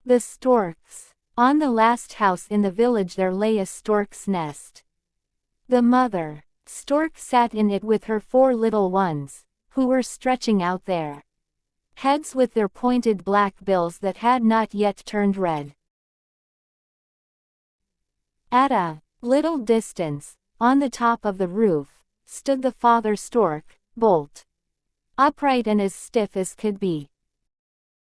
The storks. On the last house in the village there lay a stork's nest. The mother stork sat in it with her 4 little ones, who were stretching out their heads with their pointed black bills that had not yet turned red. At a little distance, on the top of the roof, stood the father stork, bolt upright and as stiff as could be.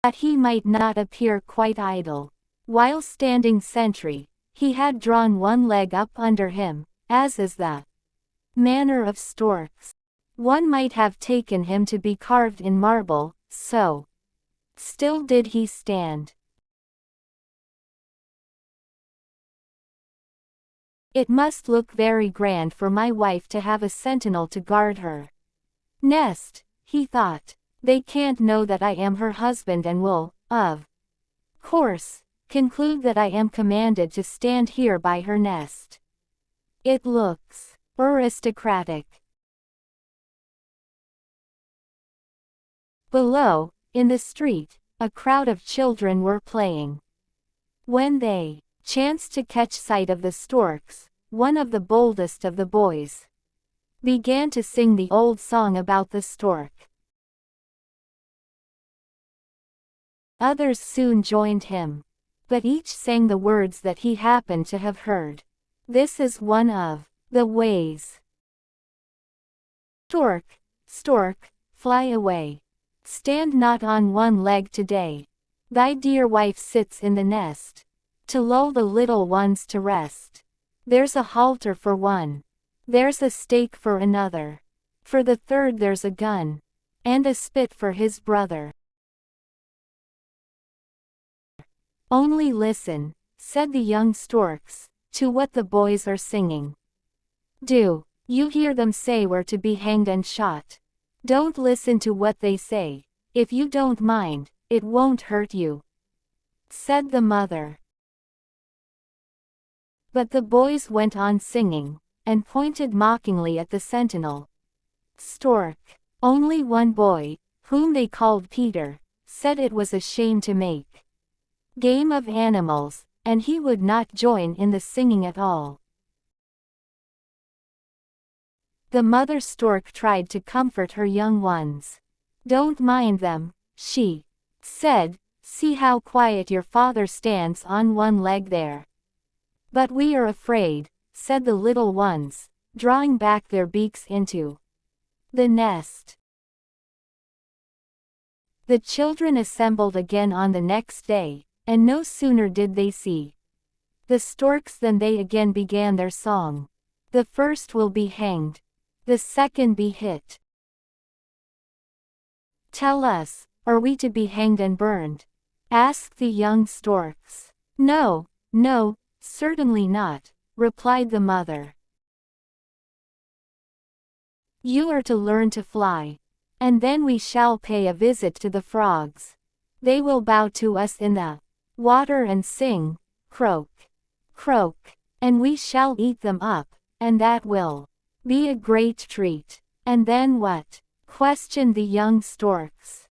But he might not appear quite idle. While standing sentry, he had drawn one leg up under him, as is the manner of storks. One might have taken him to be carved in marble, so still did he stand. It must look very grand for my wife to have a sentinel to guard her nest, he thought. They can't know that I am her husband and will, of course, conclude that I am commanded to stand here by her nest. It looks aristocratic. Below, in the street, a crowd of children were playing. When they chanced to catch sight of the storks, one of the boldest of the boys began to sing the old song about the stork. Others soon joined him, but each sang the words that he happened to have heard. This is one of the ways. Stork, stork, fly away. Stand not on one leg today. Thy dear wife sits in the nest, to lull the little ones to rest. There's a halter for one. There's a stake for another. For the third there's a gun, and a spit for his brother. Only listen, said the young storks, to what the boys are singing. Do you hear them say we're to be hanged and shot? Don't listen to what they say. If you don't mind, it won't hurt you, said the mother. But the boys went on singing, and pointed mockingly at the sentinel. Stork. Only one boy, whom they called Peter, said it was a shame to make game of animals, and he would not join in the singing at all. The mother stork tried to comfort her young ones. Don't mind them, she said, see how quiet your father stands on one leg there. But we are afraid, said the little ones, drawing back their beaks into the nest. The children assembled again on the next day, and no sooner did they see the storks than they again began their song. The first will be hanged, the second be hit. Tell us, are we to be hanged and burned? Asked the young storks. No, no, certainly not, replied the mother. You are to learn to fly, and then we shall pay a visit to the frogs. They will bow to us in the water and sing, croak, croak, and we shall eat them up, and that will be a great treat. And then what? Questioned the young storks.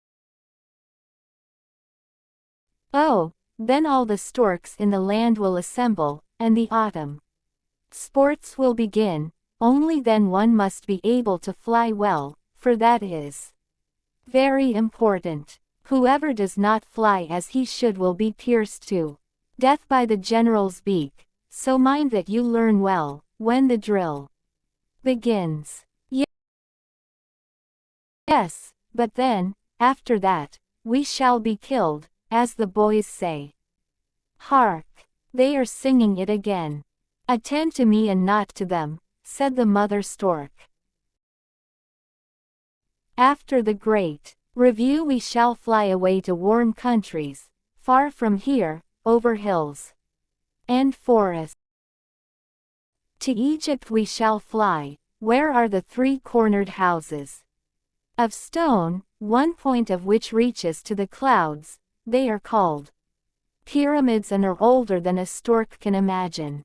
Oh, then all the storks in the land will assemble, and the autumn sports will begin. Only then one must be able to fly well, for that is very important. Whoever does not fly as he should will be pierced to death by the general's beak, so mind that you learn well, when the drill begins. Yes, but then, after that, we shall be killed, as the boys say. Hark! They are singing it again. Attend to me and not to them, said the mother stork. After the great review we shall fly away to warm countries, far from here, over hills and forests. To Egypt we shall fly, where are the 3-cornered houses of stone, one point of which reaches to the clouds. They are called pyramids and are older than a stork can imagine.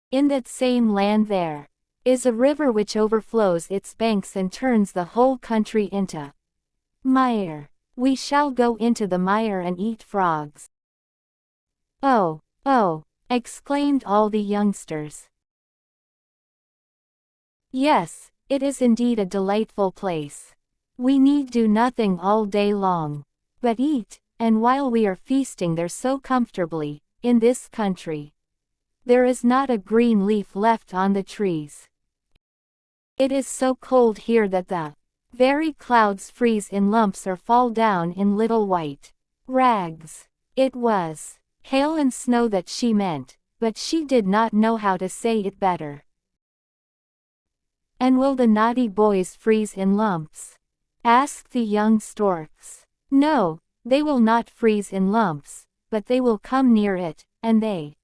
In that same land there is a river which overflows its banks and turns the whole country into mire. We shall go into the mire and eat frogs. Oh, oh, exclaimed all the youngsters. Yes, it is indeed a delightful place. We need do nothing all day long, but eat, and while we are feasting there so comfortably, in this country, there is not a green leaf left on the trees. It is so cold here that the very clouds freeze in lumps or fall down in little white rags. It was hail and snow that she meant, but she did not know how to say it better. And will the naughty boys freeze in lumps? Asked the young storks. No, they will not freeze in lumps, but they will come near it, and they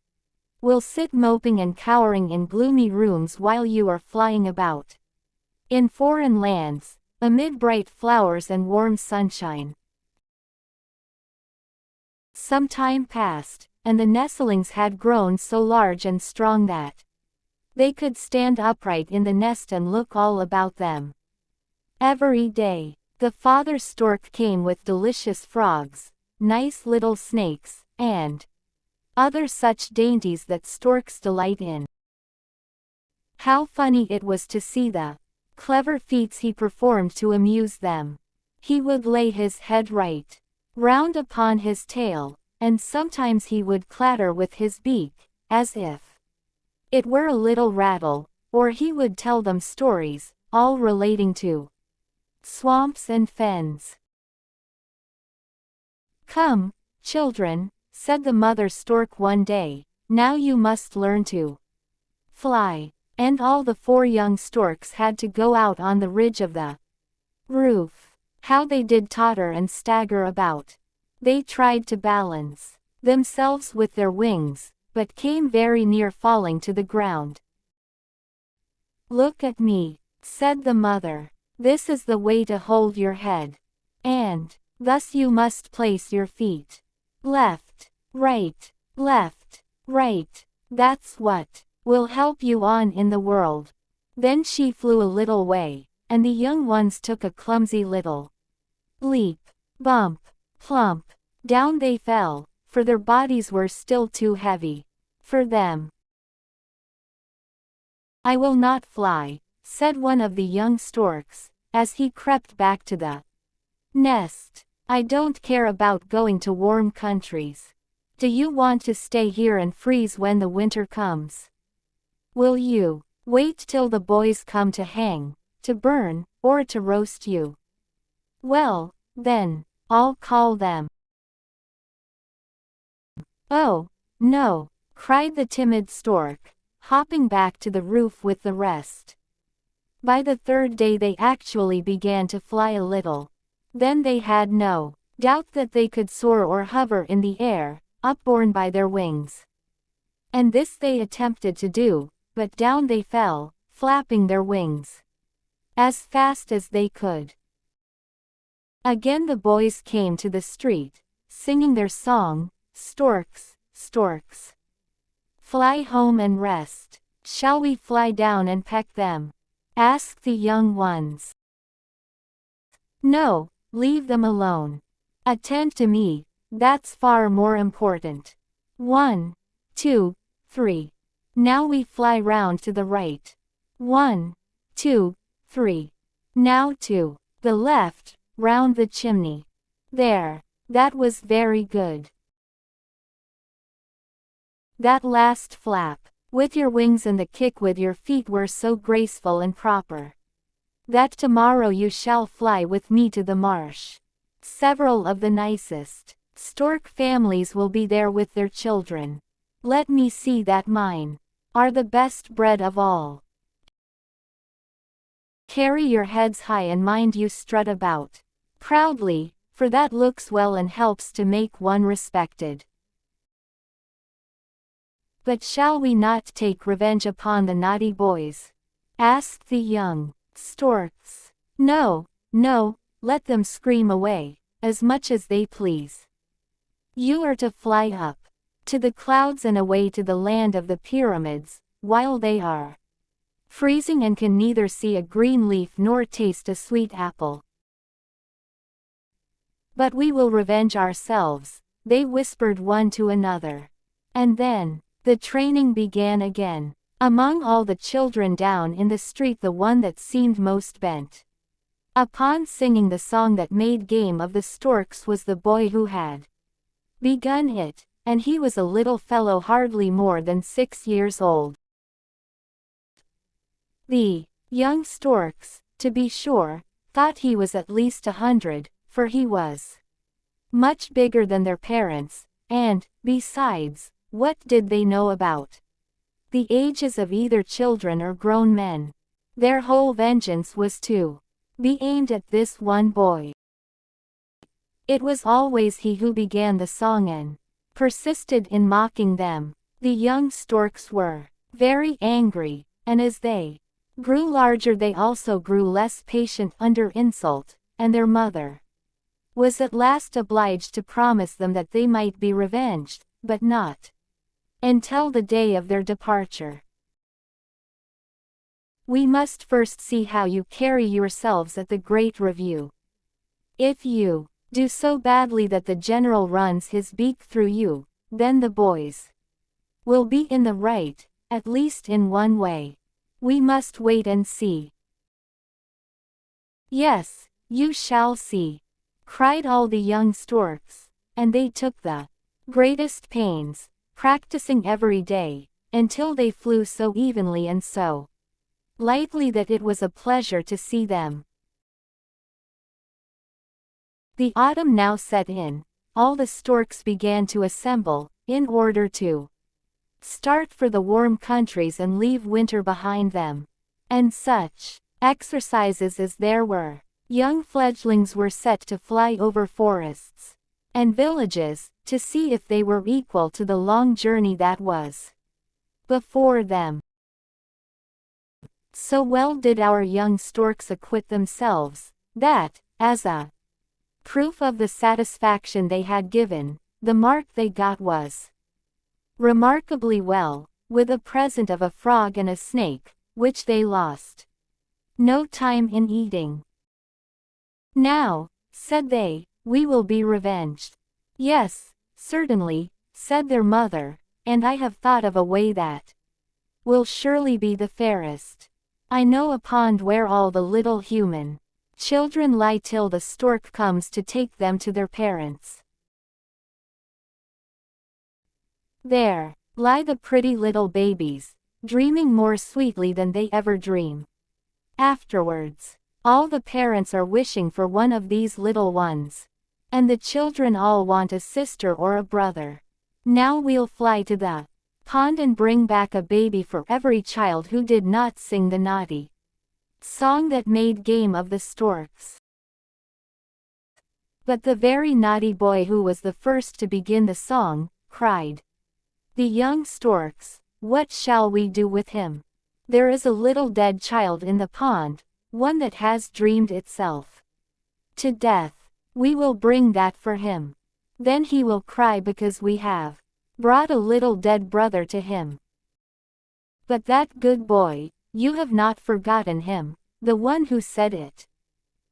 will sit moping and cowering in gloomy rooms while you are flying about in foreign lands, amid bright flowers and warm sunshine. Some time passed, and the nestlings had grown so large and strong that they could stand upright in the nest and look all about them. Every day, the father stork came with delicious frogs, nice little snakes, and other such dainties that storks delight in. How funny it was to see the clever feats he performed to amuse them. He would lay his head right round upon his tail, and sometimes he would clatter with his beak, as if it were a little rattle, or he would tell them stories, all relating to swamps and fens. Come, children, said the mother stork one day, now you must learn to fly. And all the 4 young storks had to go out on the ridge of the roof. How they did totter and stagger about. They tried to balance themselves with their wings, but came very near falling to the ground. Look at me, said the mother. This is the way to hold your head. And thus you must place your feet. Left, right, that's what will help you on in the world. Then she flew a little way, and the young ones took a clumsy little leap, bump, plump, down they fell, for their bodies were still too heavy for them. I will not fly, said one of the young storks, as he crept back to the nest. I don't care about going to warm countries. Do you want to stay here and freeze when the winter comes? Will you wait till the boys come to hang, to burn, or to roast you? Well, then, I'll call them. Oh, no, cried the timid stork, hopping back to the roof with the rest. By the 3rd day they actually began to fly a little. Then they had no doubt that they could soar or hover in the air, upborne by their wings. And this they attempted to do, but down they fell, flapping their wings as fast as they could. Again the boys came to the street, singing their song, Storks, storks, fly home and rest. Shall we fly down and peck them? Asked the young ones. No, leave them alone. Attend to me, that's far more important. 1, 2, 3. Now we fly round to the right. 1, 2, 3. Now to the left, round the chimney. There, that was very good. That last flap, with your wings and the kick with your feet were so graceful and proper, that tomorrow you shall fly with me to the marsh. Several of the nicest stork families will be there with their children. Let me see that mine are the best bred of all. Carry your heads high and mind you strut about proudly, for that looks well and helps to make one respected. But shall we not take revenge upon the naughty boys? Asked the young storks. No, no, let them scream away, as much as they please. You are to fly up to the clouds and away to the land of the pyramids, while they are freezing and can neither see a green leaf nor taste a sweet apple. But we will revenge ourselves, they whispered one to another. And then, the training began again. Among all the children down in the street, the one that seemed most bent upon singing the song that made game of the storks was the boy who had begun it, and he was a little fellow hardly more than 6 years old. The young storks, to be sure, thought he was at least 100, for he was much bigger than their parents, and, besides, what did they know about the ages of either children or grown men? Their whole vengeance was to be aimed at this one boy. It was always he who began the song and persisted in mocking them. The young storks were very angry, and as they grew larger they also grew less patient under insult, and their mother was at last obliged to promise them that they might be revenged, but not until the day of their departure. We must first see how you carry yourselves at the great review. If you do so badly that the general runs his beak through you, then the boys will be in the right, at least in one way. We must wait and see. Yes, you shall see, cried all the young storks, and they took the greatest pains, practicing every day, until they flew so evenly and so lightly that it was a pleasure to see them. The autumn now set in. All the storks began to assemble, in order to start for the warm countries and leave winter behind them. And such exercises as there were. Young fledglings were set to fly over forests and villages, to see if they were equal to the long journey that was before them. So well did our young storks acquit themselves, that, as a proof of the satisfaction they had given, the mark they got was remarkably well, with a present of a frog and a snake, which they lost no time in eating. Now, said they, we will be revenged. Yes, certainly, said their mother, and I have thought of a way that will surely be the fairest. I know a pond where all the little human children lie till the stork comes to take them to their parents. There lie the pretty little babies, dreaming more sweetly than they ever dream. Afterwards, all the parents are wishing for one of these little ones. And the children all want a sister or a brother. Now we'll fly to the pond and bring back a baby for every child who did not sing the naughty song that made game of the storks. But the very naughty boy who was the first to begin the song, cried the young storks, what shall we do with him? There is a little dead child in the pond, one that has dreamed itself to death. We will bring that for him. Then he will cry because we have brought a little dead brother to him. But that good boy, you have not forgotten him, the one who said it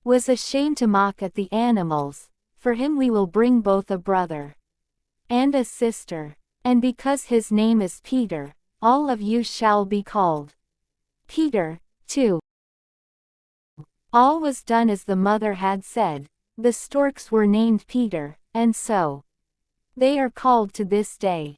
was ashamed to mock at the animals. For him we will bring both a brother and a sister, and because his name is Peter, all of you shall be called Peter, too. All was done as the mother had said. The storks were named Peter, and so they are called to this day.